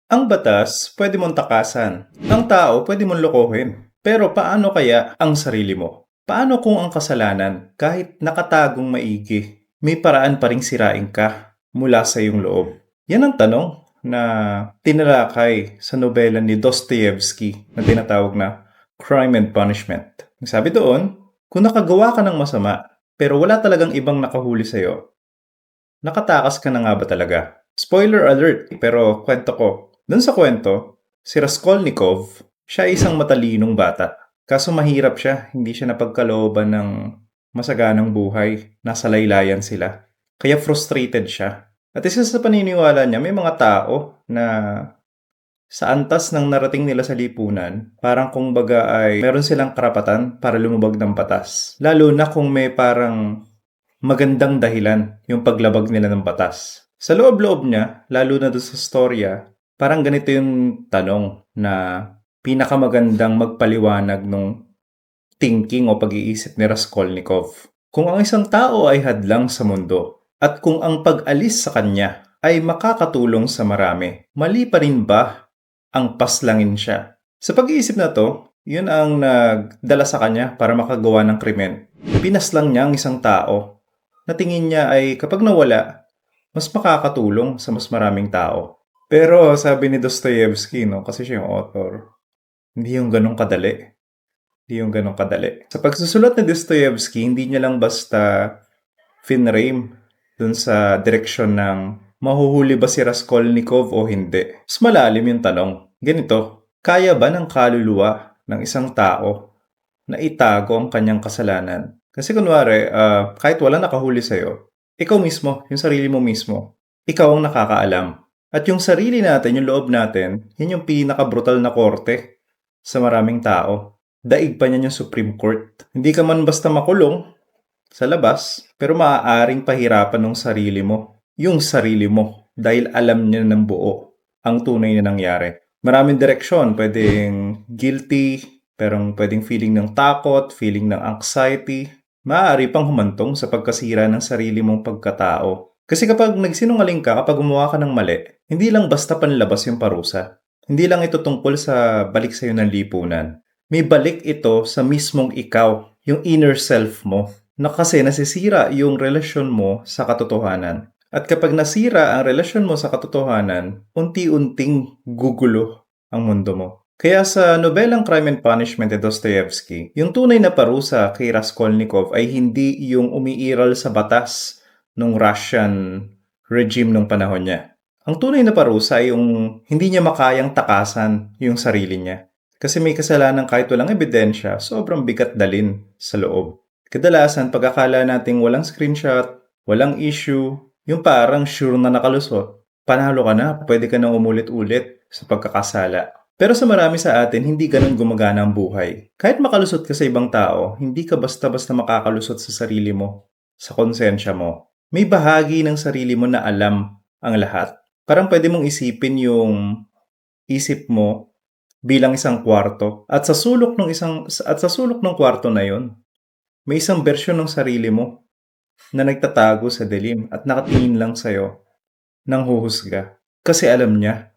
Ang batas pwede mong takasan. Ang tao pwede mong lokohin. Pero paano kaya ang sarili mo? Paano kung ang kasalanan, kahit nakatagong maigi, may paraan pa ring sirain ka mula sa iyong loob? Yan ang tanong na tinalakay sa nobela ni Dostoevsky na tinatawag na Crime and Punishment. Ang sabi doon, kung nakagawa ka ng masama, pero wala talagang ibang nakahuli sa'yo, nakatakas ka na nga ba talaga? Spoiler alert, pero kwento ko. Doon sa kwento, si Raskolnikov, siya ay isang matalinong bata. Kaso mahirap siya, hindi siya napagkalooban ng masaganang buhay. Nasa laylayan sila. Kaya frustrated siya. At isa sa paniniwala niya, may mga tao na sa antas ng narating nila sa lipunan, parang kung baga ay meron silang karapatan para lumabag ng batas. Lalo na kung may parang magandang dahilan yung paglabag nila ng batas. Sa loob-loob niya, lalo na doon sa storya, parang ganito yung tanong na pinakamagandang magpaliwanag nung thinking o pag-iisip ni Raskolnikov. Kung ang isang tao ay hadlang sa mundo at kung ang pag-alis sa kanya ay makakatulong sa marami, mali pa rin ba ang paslangin siya? Sa pag-iisip na to, yun ang nagdala sa kanya para makagawa ng krimen. Pinaslang niya ang isang tao na tingin niya ay kapag nawala, mas makakatulong sa mas maraming tao. Pero sabi ni Dostoevsky, no, kasi siya yung author, hindi yung ganong kadali. Hindi yung ganong kadali. Sa pagsusulat ni Dostoevsky, hindi niya lang basta finrame dun sa direksyon ng mahuhuli ba si Raskolnikov o hindi. Mas malalim yung tanong. Ganito, kaya ba ng kaluluwa ng isang tao na itago ang kanyang kasalanan? Kasi kunwari, kahit wala nakahuli sa'yo, ikaw mismo, yung sarili mo mismo, ikaw ang nakakaalam. At yung sarili natin, yung loob natin, yun yung pinaka-brutal na korte sa maraming tao. Daig pa niyan yung Supreme Court. Hindi ka man basta makulong sa labas, pero maaaring pahirapan ng sarili mo. Yung sarili mo. Dahil alam niya ng buo ang tunay na nangyari. Maraming direksyon. Pwedeng guilty, pero pwedeng feeling ng takot, feeling ng anxiety. Maaari pang humantong sa pagkasira ng sarili mong pagkatao. Kasi kapag nagsinungaling ka, kapag gumawa ka ng mali, hindi lang basta panlabas yung parusa. Hindi lang ito tungkol sa balik sa'yo ng lipunan. May balik ito sa mismong ikaw, yung inner self mo, na kasi nasisira yung relasyon mo sa katotohanan. At kapag nasira ang relasyon mo sa katotohanan, unti-unting gugulo ang mundo mo. Kaya sa nobelang Crime and Punishment ni Dostoevsky, yung tunay na parusa kay Raskolnikov ay hindi yung umiiral sa batas ng Russian regime nung panahon niya. Ang tunay na parusa ay yung hindi niya makayang takasan yung sarili niya. Kasi may kasalanan kahit walang ebidensya, sobrang bigat dalin sa loob. Kadalasan, pag-akala nating walang screenshot, walang issue, yung parang sure na nakalusot, panalo ka na, pwede ka na umulit-ulit sa pagkakasala. Pero sa marami sa atin, hindi ganun gumagana ang buhay. Kahit makalusot ka sa ibang tao, hindi ka basta-basta makakalusot sa sarili mo, sa konsensya mo. May bahagi ng sarili mo na alam ang lahat. Parang pwede mong isipin yung isip mo bilang isang kwarto at sa sulok ng kwarto na yon, may isang bersyon ng sarili mo na nagtatago sa dilim at nakatingin lang sa'yo ng huhusga. Kasi alam niya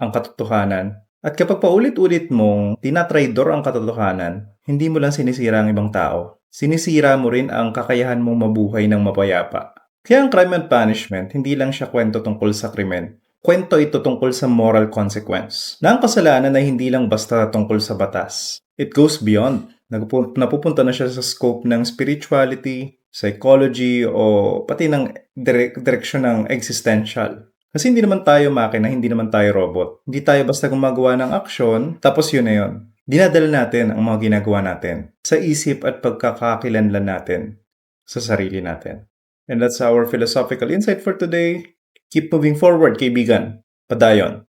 ang katotohanan. At kapag paulit-ulit mong tinatraidor ang katotohanan, hindi mo lang sinisira ang ibang tao. Sinisira mo rin ang kakayahan mong mabuhay ng mapayapa. Kaya ang Crime and Punishment, hindi lang siya kwento tungkol sa krimen. Kwento ito tungkol sa moral consequence. Na ang kasalanan ay hindi lang basta tungkol sa batas. It goes beyond. Napupunta na siya sa scope ng spirituality, psychology, o pati ng direksyon ng existential. Kasi hindi naman tayo makina, hindi naman tayo robot. Hindi tayo basta gumagawa ng aksyon, tapos yun na yun. Dinadala natin ang mga ginagawa natin sa isip at pagkakakilanlan natin sa sarili natin. And that's our philosophical insight for today. Keep moving forward, kaibigan. Padayon.